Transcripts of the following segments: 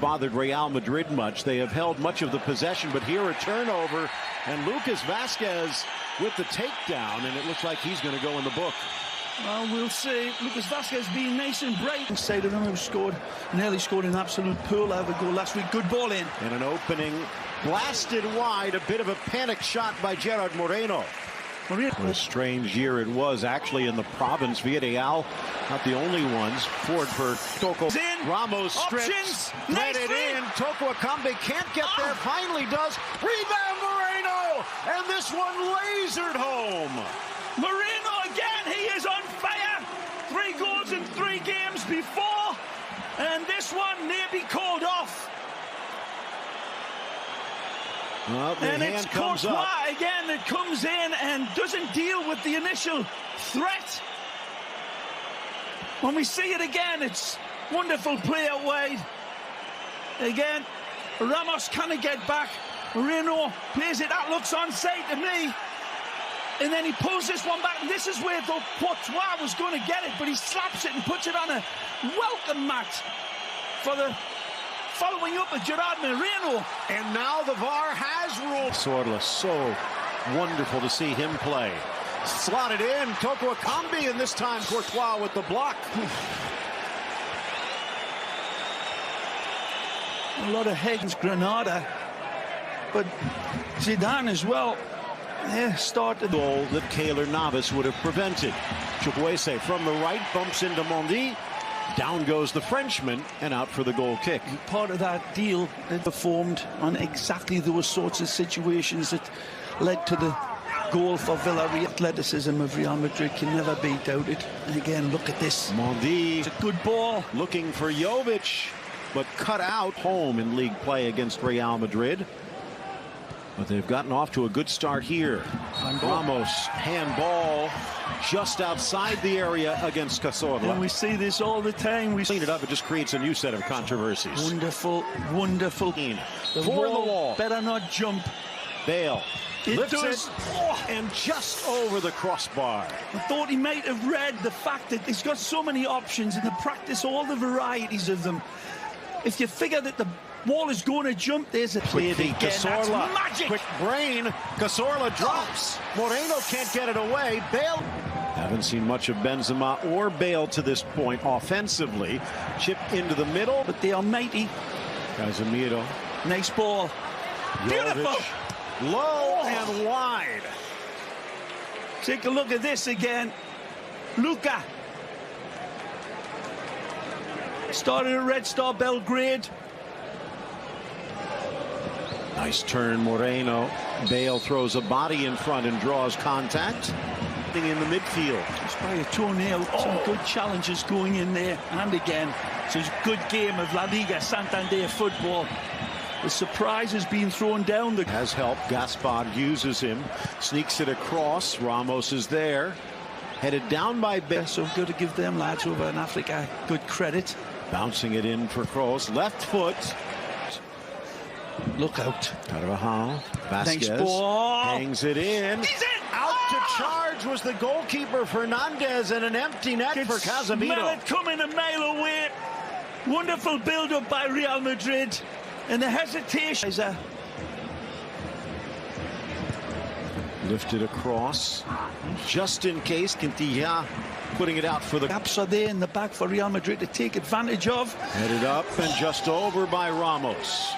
bothered Real Madrid much. They have held much of the possession, but here a turnover, and Lucas Vazquez with the takedown, and it looks like he's going to go in the book. Well, we'll see. Lucas Vazquez being nice and bright. Inside of him, who nearly scored an absolute pearl of a goal last week. Good ball in. And an opening, blasted wide, a bit of a panic shot by Gerard Moreno. What a strange year it was, actually, in the province. Villarreal, not the only ones. Forward for Toko. Ramos strips, let it in. Toko Akambe can't get there, finally does. Rebound Moreno, and this one lasered home. Moreno again, he is on fire. 3 goals in 3 games before, and this one near be called off. Well, and it's Courtois again that comes in and doesn't deal with the initial threat. When we see it again, it's wonderful play out wide. Again, Ramos can't get back. Moreno plays it, that looks onside to me. And then he pulls this one back. And this is where Courtois was going to get it, but he slaps it and puts it on a welcome mat for the following up with Gerard Moreno. And now the VAR has ruled. Sorla, so wonderful to see him play. Slotted in, Toko Akambe, and this time Courtois with the block. A lot of heads, Granada, but Zidane as well. Yeah, started the goal that Keylor Navas would have prevented. Chukwueze from the right bumps into Mondi. Down goes the Frenchman and out for the goal kick. Part of that deal that performed on exactly those sorts of situations that led to the goal for Villarreal. Athleticism of Real Madrid can never be doubted. And again, look at this. Mondi, it's a good ball. Looking for Jovic, but cut out home in league play against Real Madrid. But they've gotten off to a good start here. Ramos, handball, just outside the area against Cazorla. And we see this all the time. We clean it up, it just creates a new set of controversies. Wonderful, wonderful. The wall better not jump. Bale lifts does. It, and just over the crossbar. I thought he might have read the fact that he's got so many options and to practice all the varieties of them. If you figure that the wall is going to jump, there's a play again. Cazorla, magic. Quick brain. Cazorla drops. Moreno can't get it away. Bale. Haven't seen much of Benzema or Bale to this point offensively. Chip into the middle. But they are mighty. Casemiro. Nice ball. Beautiful. Low and wide. Take a look at this again. Luka. Started at Red Star Belgrade. Nice turn, Moreno. Bale throws a body in front and draws contact. In the midfield. It's by a toenail. Some good challenges going in there. And again, it's a good game of La Liga Santander football. The surprise has been thrown down. Has helped. Gaspard uses him. Sneaks it across. Ramos is there. Headed down by Bale. So good to give them lads over in Africa good credit. Bouncing it in for Kroos. Left foot. Look out. Carvajal. Vazquez. Nice ball. Hangs it in. He's in. Out to charge was the goalkeeper Fernandez, and an empty net for Casemiro. Coming a mile away. Wonderful build-up by Real Madrid. And the hesitation. Lifted across. Just in case, Quintilla putting it out for the... Gaps are there in the back for Real Madrid to take advantage of. Headed up and just over by Ramos.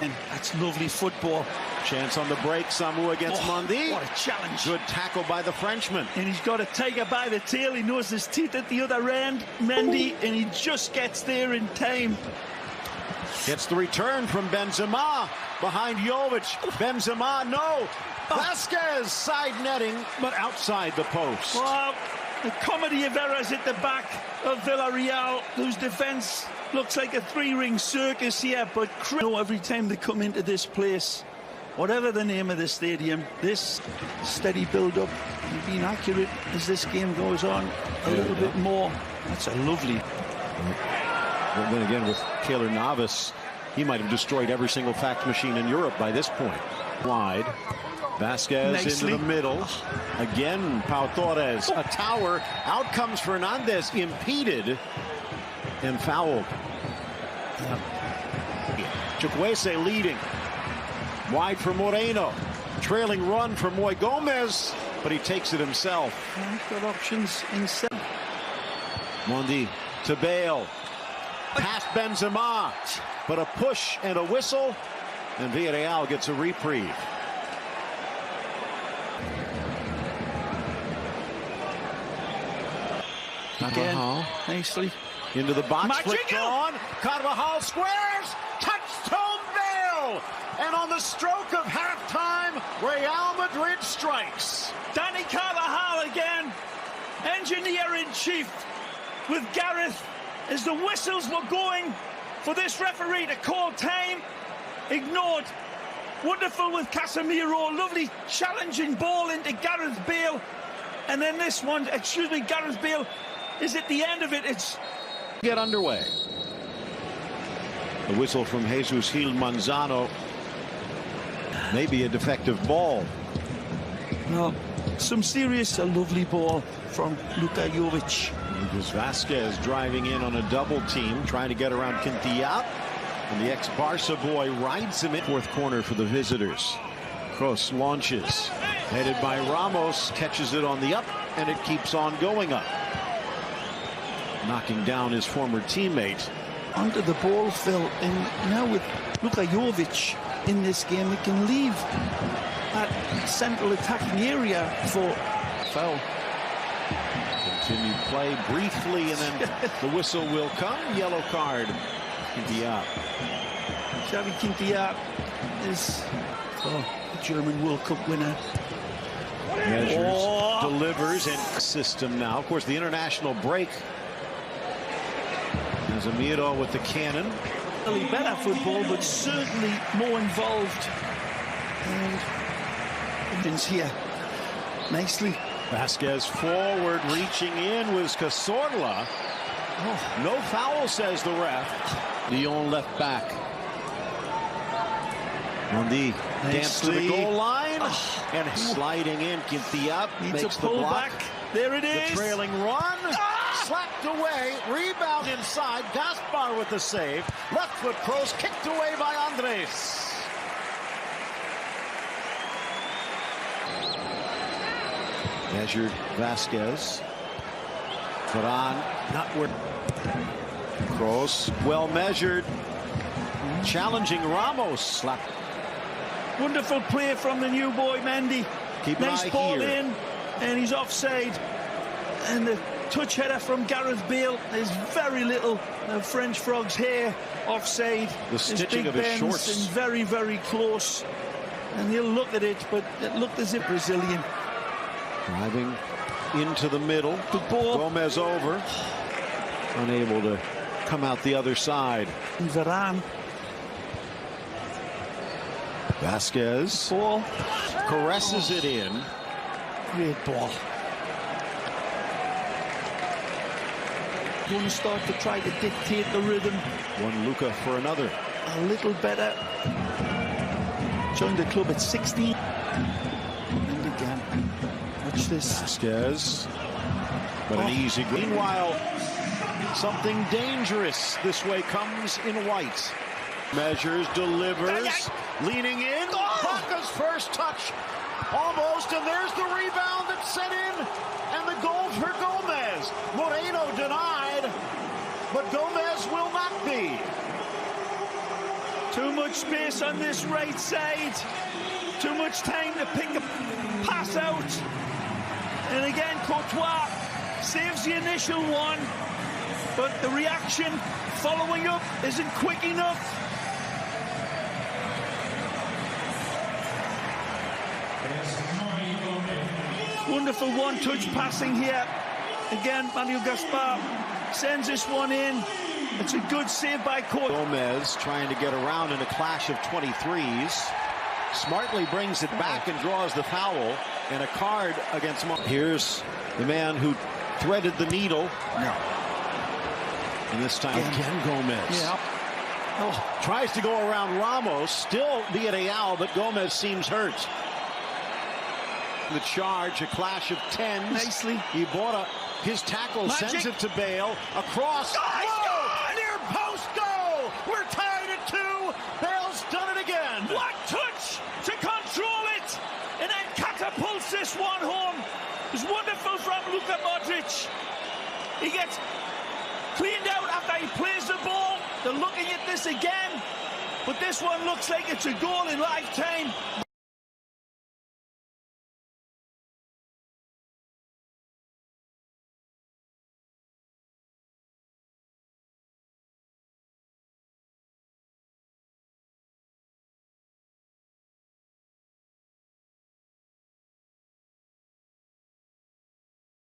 And that's lovely football. Chance on the break, Samu against Mondi. What a challenge. Good tackle by the Frenchman. And he's got a tiger by the tail. He knows his teeth at the other end, Mendy, and he just gets there in time. Gets the return from Benzema behind Jovic. Benzema, no. Vazquez side netting, but outside the post. Well, the comedy of errors at the back of Villarreal, whose defence looks like a 3-ring circus here, but every time they come into this place, whatever the name of the stadium, this steady build-up, and being accurate as this game goes on a little bit more. That's a lovely... But then again, with Keylor Navas, he might have destroyed every single fax machine in Europe by this point. Wide. Vasquez nicely. into the middle. Again, Pau Torres. A tower. Out comes Fernandez, impeded and fouled. Chukwueze leading. Wide for Moreno. Trailing run for Moy Gomez, but he takes it himself. Got options inside. Mondi to Bale. Past Benzema. But a push and a whistle, and Villarreal gets a reprieve. Again, nicely. Into the box, Magic flicked on. Carvajal squares. Touchstone Bale. And on the stroke of halftime, Real Madrid strikes. Danny Carvajal again, engineer-in-chief with Gareth as the whistles were going for this referee to call time. Ignored. Wonderful with Casemiro. Lovely challenging ball into Gareth Bale. And then this one, Gareth Bale is at the end of it. It's get underway. The whistle from Jesus Gil Manzano. Maybe a defective ball. No, some serious, a lovely ball from Luka Jovic. Lucas Vasquez driving in on a double team, trying to get around Quintilla. And the ex-Barca boy rides him in fourth corner for the visitors. Kroos launches. Headed by Ramos, catches it on the up, and it keeps on going up. Knocking down his former teammate. Under the ball, Phil, and now with Luka Jovic in this game, it can leave that central attacking area for foul. Continued play briefly, and then the whistle will come. Yellow card. Quintilla. Xavi Quintilla is the German World Cup winner. Measures, delivers, and system now. Of course, the international break. Zamiro with the cannon. Really better football, but certainly more involved. And here, nicely. Vasquez forward, reaching in was Cazorla. Oh, no foul, says the ref. Lyon left back. Mondi dance to the goal line, and sliding in. Quintilla makes the block. Back. There it is. The trailing run. Slapped away, rebound inside, Gaspar with the save, left foot cross, kicked away by Andres. Measured Vasquez, Varane, not where, cross, well measured, challenging Ramos, slap. Wonderful play from the new boy, Mendy. Keep an nice eye ball here. in, and he's offside. And the touch header from Gareth Bale. There's very little French frog's hair offside. The stitching of his shorts. And very, very close. And he'll look at it, but it looked as if Brazilian. Driving into the middle. Good ball. Gomez over. Unable to come out the other side. And Varane. Vasquez. Ball. Caresses it in. Great ball. Going to start to try to dictate the rhythm. One Luka for another. A little better. Joined the club at 16. And again. Watch this. Vasquez. But an easy. Meanwhile, something dangerous this way comes in white. Measures, delivers, leaning in. Baka's first touch. Almost, and there's the rebound that's set in. And the goal for Gomez. Moreno denied, but Gomez will not be. Too much space on this right side. Too much time to pick a pass out. And again, Courtois saves the initial one, but the reaction following up isn't quick enough. Wonderful one-touch passing here. Again, Manuel Gaspar sends this one in. It's a good save by Courtois. Gomez trying to get around in a clash of 23s. Smartly brings it back and draws the foul, and a card against Here's the man who threaded the needle. No. And this time again Gomez. Yeah. Tries to go around Ramos. Still Villarreal, but Gomez seems hurt. The charge, a clash of tens. Nicely. Iborra, his tackle sends it to Bale. Across. Near post goal. We're tied at 2. Bale's done it again. What touch to control it and then catapults this one home. It's wonderful from Luka Modric. He gets cleaned out after he plays the ball. They're looking at this again, but this one looks like it's a goal in lifetime.